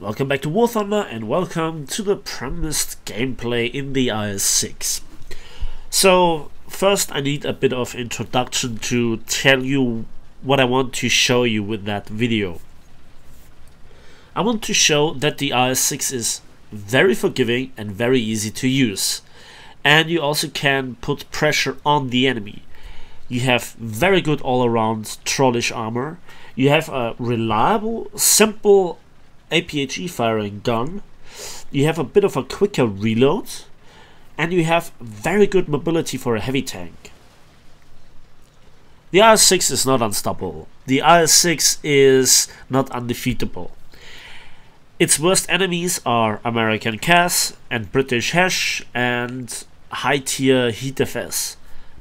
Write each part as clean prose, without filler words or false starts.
Welcome back to War Thunder and welcome to the promised gameplay in the IS-6. So first I need a bit of introduction to tell you what I want to show you with that video. I want to show that the IS-6 is very forgiving and very easy to use. And you also can put pressure on the enemy. You have very good all-around trollish armor. You have a reliable, simple APHE firing gun. You have a bit of a quicker reload. And you have very good mobility for a heavy tank. The IS-6 is not unstoppable. The IS-6 is not undefeatable. Its worst enemies are American CAS and British HESH and high-tier HEAT-FS.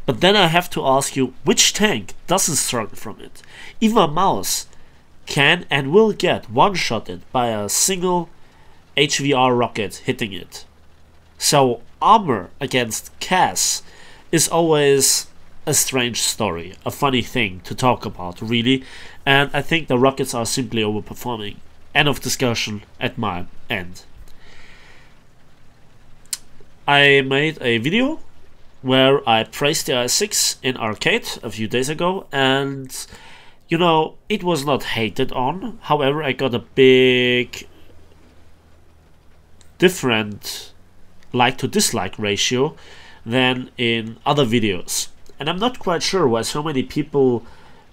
But then I have to ask you, which tank doesn't struggle from it? Even a mouse can and will get one-shotted by a single HVR rocket hitting it. So armor against CAS is always a strange story, a funny thing to talk about really, and I think the rockets are simply overperforming. End of discussion at my end. I made a video where I praised the IS-6 in arcade a few days ago, and you know, it was not hated on. However, I got a big different like to dislike ratio than in other videos, and I'm not quite sure why so many people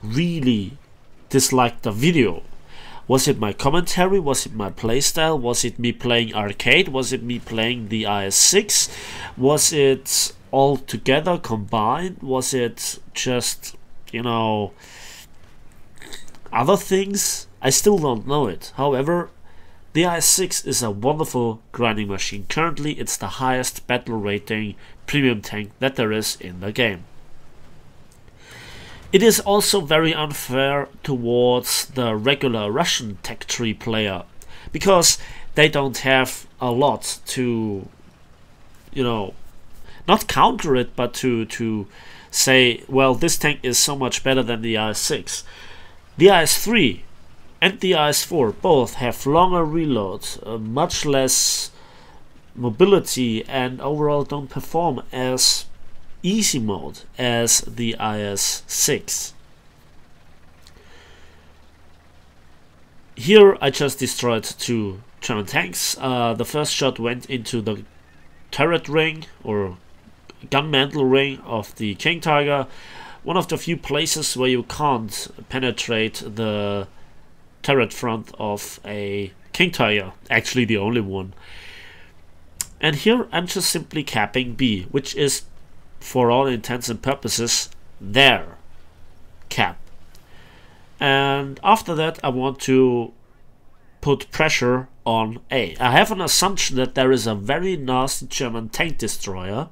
really disliked the video. Was it my commentary? Was it my playstyle? Was it me playing arcade? Was it me playing the IS-6? Was it all together combined? Was it just, you know, other things? I still don't know it. However, the IS-6 is a wonderful grinding machine. Currently it's the highest battle rating premium tank that there is in the game. It is also very unfair towards the regular Russian tech tree player, because they don't have a lot to, you know, not counter it, but to say, well, this tank is so much better than the IS-6. The IS-3 and the IS-4 both have longer reloads, much less mobility, and overall don't perform as easy mode as the IS-6. Here I just destroyed two German tanks. The first shot went into the turret ring or gun mantle ring of the King Tiger, one of the few places where you can't penetrate the turret front of a King Tiger, actually the only one. And here I'm just simply capping B, which is for all intents and purposes their cap. And after that I want to put pressure on A. I have an assumption that there is a very nasty German tank destroyer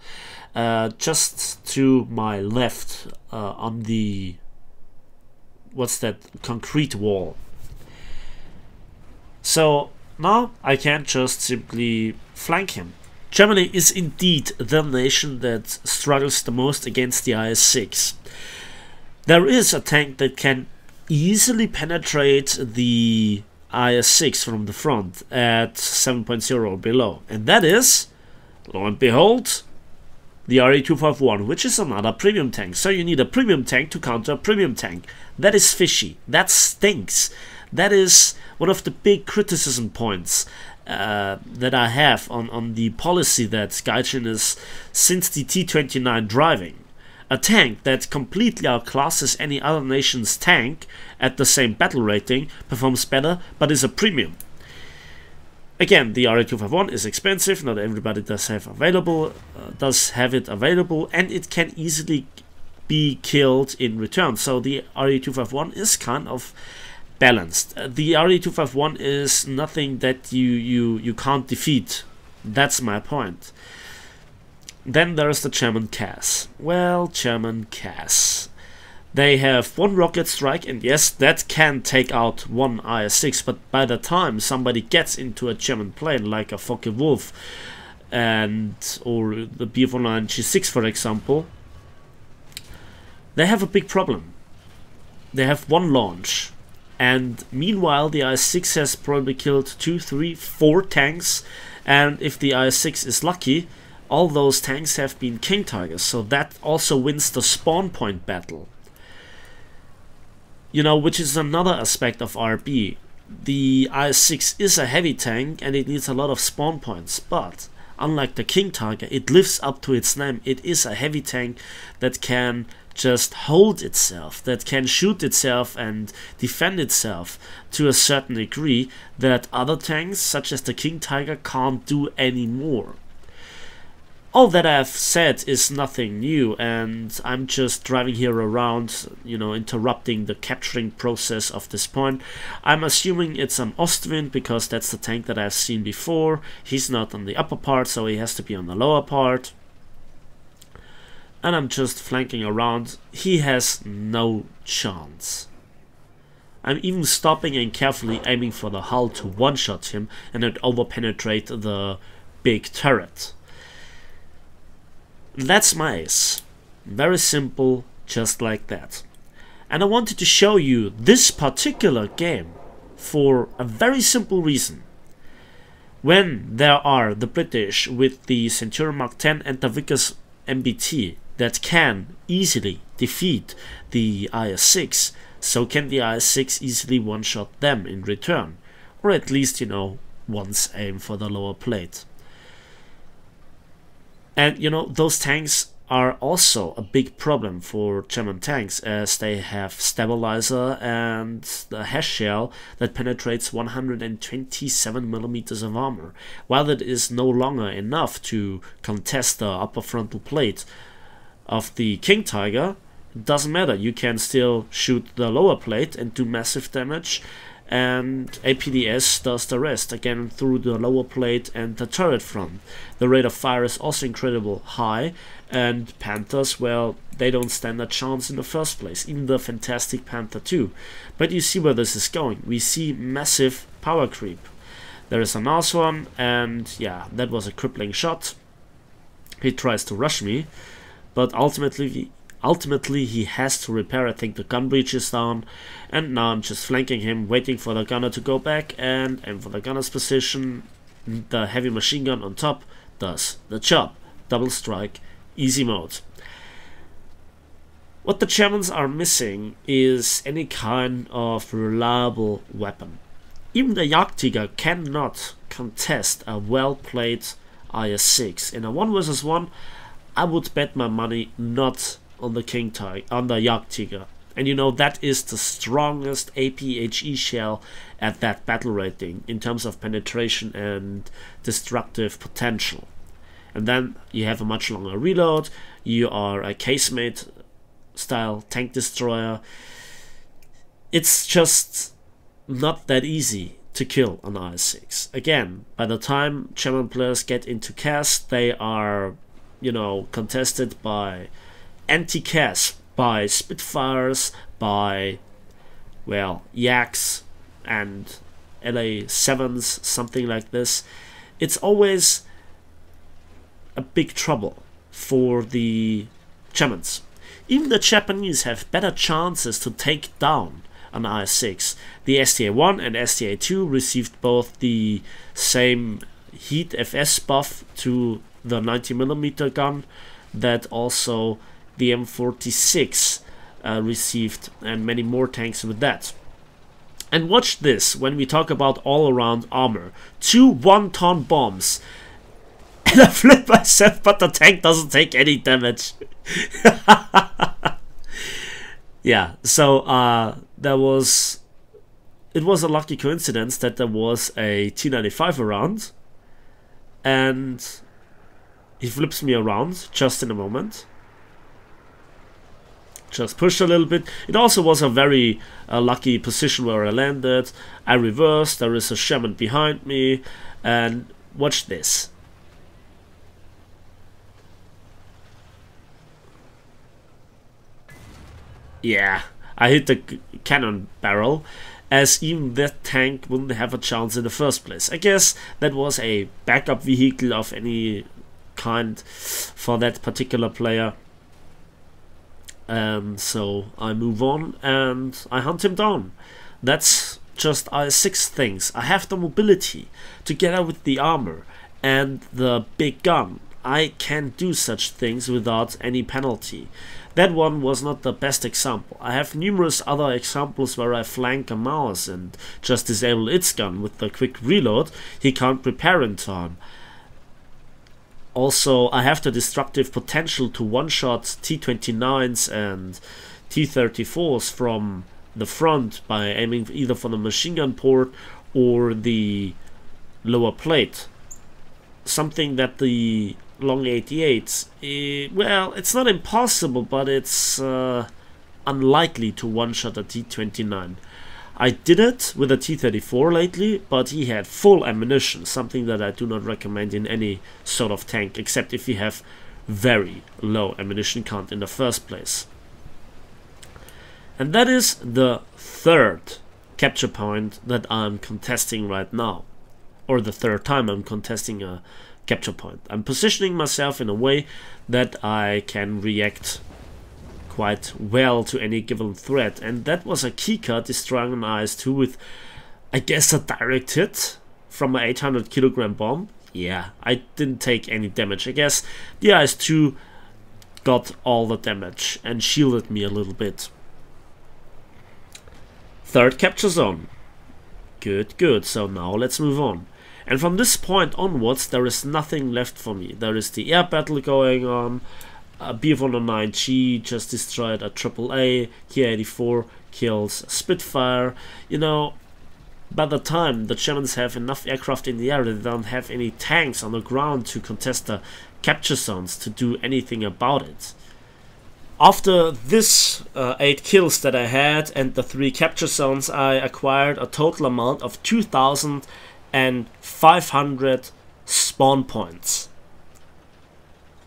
just to my left on the, what's that, concrete wall. So now I can just simply flank him. Germany is indeed the nation that struggles the most against the IS-6. There is a tank that can easily penetrate the IS-6 from the front at 7.0 or below, and that is, lo and behold, the RE251, which is another premium tank. So you need a premium tank to counter a premium tank. That is fishy. That stinks. That is one of the big criticism points that I have on the policy that Gaijin is since the T-29 driving. A tank that completely outclasses any other nation's tank at the same battle rating, performs better, but is a premium. Again, the RE251 is expensive, not everybody does have it available, and it can easily be killed in return. So the RE251 is kind of balanced. The RE251 is nothing that you can't defeat. That's my point. Then there's the German CAS. Well, German CAS. They have one rocket strike, and yes, that can take out one IS-6, but by the time somebody gets into a German plane, like a Focke-Wulf or the Bf-109 G6 for example, they have a big problem. They have one launch. And meanwhile, the IS-6 has probably killed 2, 3, 4 tanks, and if the IS-6 is lucky, all those tanks have been King Tigers, so that also wins the spawn point battle. You know, which is another aspect of RB. The IS-6 is a heavy tank and it needs a lot of spawn points, but unlike the King Tiger, it lives up to its name. It is a heavy tank that can just hold itself, that can shoot itself and defend itself to a certain degree that other tanks, such as the King Tiger, can't do anymore. All that I've said is nothing new, and I'm just driving here around, you know, interrupting the capturing process of this point. I'm assuming it's an Ostwind because that's the tank that I've seen before. He's not on the upper part, so he has to be on the lower part. And I'm just flanking around. He has no chance. I'm even stopping and carefully aiming for the hull to one-shot him and not over-penetrate the big turret. That's my ace. Very simple, just like that. And I wanted to show you this particular game for a very simple reason. When there are the British with the Centurion Mark 10 and the Vickers MBT that can easily defeat the IS-6, so can the IS-6 easily one-shot them in return, or at least, you know, once aim for the lower plate. And you know, those tanks are also a big problem for German tanks, as they have stabilizer and the hash shell that penetrates 127mm of armor. While that is no longer enough to contest the upper frontal plate of the King Tiger, it doesn't matter, you can still shoot the lower plate and do massive damage, and APDS does the rest, again through the lower plate and the turret front. The rate of fire is also incredible high, and Panthers, well, they don't stand a chance in the first place, even the fantastic Panther 2. But you see where this is going. We see massive power creep. There is a nice one, and yeah, that was a crippling shot. He tries to rush me, but ultimately he has to repair. I think the gun breach is down, and now I'm just flanking him, waiting for the gunner to go back and aim for the gunner's position. The heavy machine gun on top does the job. Double strike, easy mode. What the Germans are missing is any kind of reliable weapon. Even the Jagdtiger cannot contest a well-played IS-6. In a 1 vs 1, I would bet my money not on the King Tiger, on the Jagdtiger. And you know, that is the strongest APHE shell at that battle rating in terms of penetration and destructive potential. And then you have a much longer reload, you are a casemate style tank destroyer. It's just not that easy to kill an IS-6. Again, by the time German players get into CAS, they are, you know, contested by anti-CAS, by Spitfires, by, well, Yaks and LA-7s, something like this. It's always a big trouble for the Germans. Even the Japanese have better chances to take down an IS-6. The STA-1 and STA-2 received both the same heat FS buff to the 90mm gun that also the M46 received, and many more tanks with that. And watch this when we talk about all-around armor. 2 1-ton bombs. And I flip myself, but the tank doesn't take any damage. Yeah, so it was a lucky coincidence that there was a T-95 around, and he flips me around just in a moment. Just pushed a little bit. It also was a very lucky position where I landed. I reversed, there is a Sherman behind me, and watch this. Yeah, I hit the cannon barrel, as even that tank wouldn't have a chance in the first place. I guess that was a backup vehicle of any kind for that particular player. So I move on and I hunt him down. That's just IS-6 things. I have the mobility together with the armor and the big gun. I can do such things without any penalty. That one was not the best example. I have numerous other examples where I flank a mouse and just disable its gun with the quick reload. He can't prepare in time. Also, I have the destructive potential to one-shot T-29s and T-34s from the front by aiming either for the machine gun port or the lower plate. Something that the long 88s, well, it's not impossible, but it's unlikely to one-shot a T-29. I did it with a T-34 lately, but he had full ammunition, something that I do not recommend in any sort of tank, except if you have very low ammunition count in the first place. And that is the third capture point that I'm contesting right now, or the third time I'm contesting a capture point. I'm positioning myself in a way that I can react quite well to any given threat, and that was a keycard destroying an IS-2 with, I guess, a direct hit from an 800 kilogram bomb. Yeah, I didn't take any damage. I guess the IS-2 got all the damage and shielded me a little bit. Third capture zone. Good, so now let's move on. And from this point onwards, there is nothing left for me. There is the air battle going on. A Bf-109G just destroyed a AAA. Ki-84 kills a Spitfire. You know, by the time the Germans have enough aircraft in the air, they don't have any tanks on the ground to contest the capture zones to do anything about it. After this 8 kills that I had and the 3 capture zones, I acquired a total amount of 2,500 spawn points.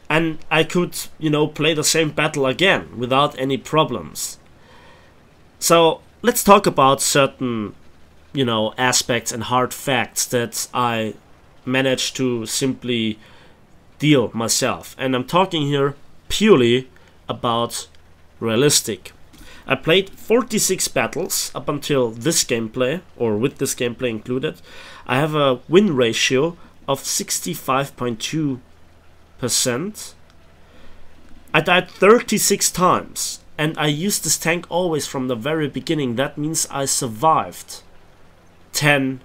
And I could, you know, play the same battle again without any problems. So let's talk about certain, you know, aspects and hard facts that I managed to simply deal myself. And I'm talking here purely about realistic. I played 46 battles up until this gameplay, or with this gameplay included. I have a win ratio of 65.2%. I died 36 times, and I used this tank always from the very beginning. That means I survived 10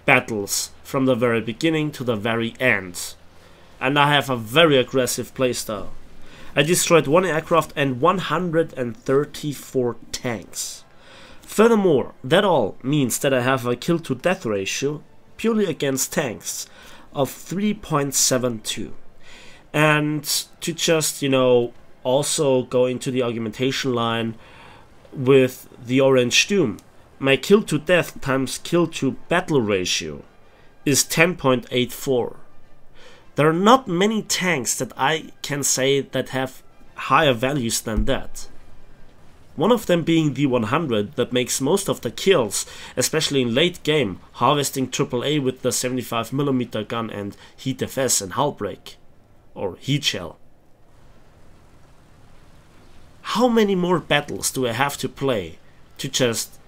battles from the very beginning to the very end. And I have a very aggressive playstyle. I destroyed 1 aircraft and 134 tanks. Furthermore, that all means that I have a kill to death ratio, purely against tanks, of 3.72. And to just, you know, also go into the argumentation line with the Orange Doom, my kill to death times kill to battle ratio is 10.84. There are not many tanks that I can say that have higher values than that. One of them being the 100 that makes most of the kills, especially in late game, harvesting AAA with the 75mm gun and heat FS and hull break, or heat shell. How many more battles do I have to play to just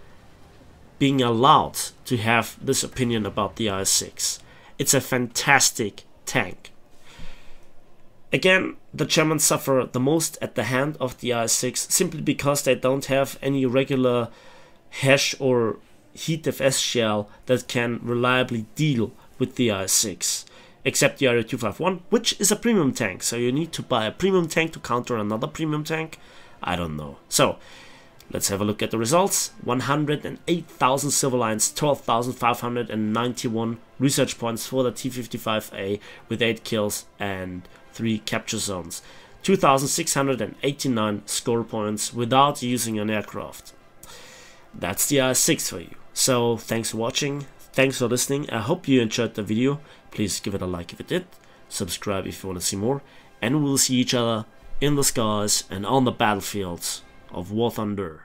being allowed to have this opinion about the IS-6? It's a fantastic tank. Again, the Germans suffer the most at the hand of the IS-6 simply because they don't have any regular HESH or heat FS shell that can reliably deal with the IS-6. Except the RU-251, which is a premium tank, so you need to buy a premium tank to counter another premium tank? I don't know. So, let's have a look at the results. 108,000 silver lines, 12,591 research points for the T-55A with 8 kills and 3 capture zones. 2,689 score points without using an aircraft. That's the IS-6 for you. So, thanks for watching, thanks for listening, I hope you enjoyed the video. Please give it a like if it did, subscribe if you want to see more, and we'll see each other in the skies and on the battlefields of War Thunder.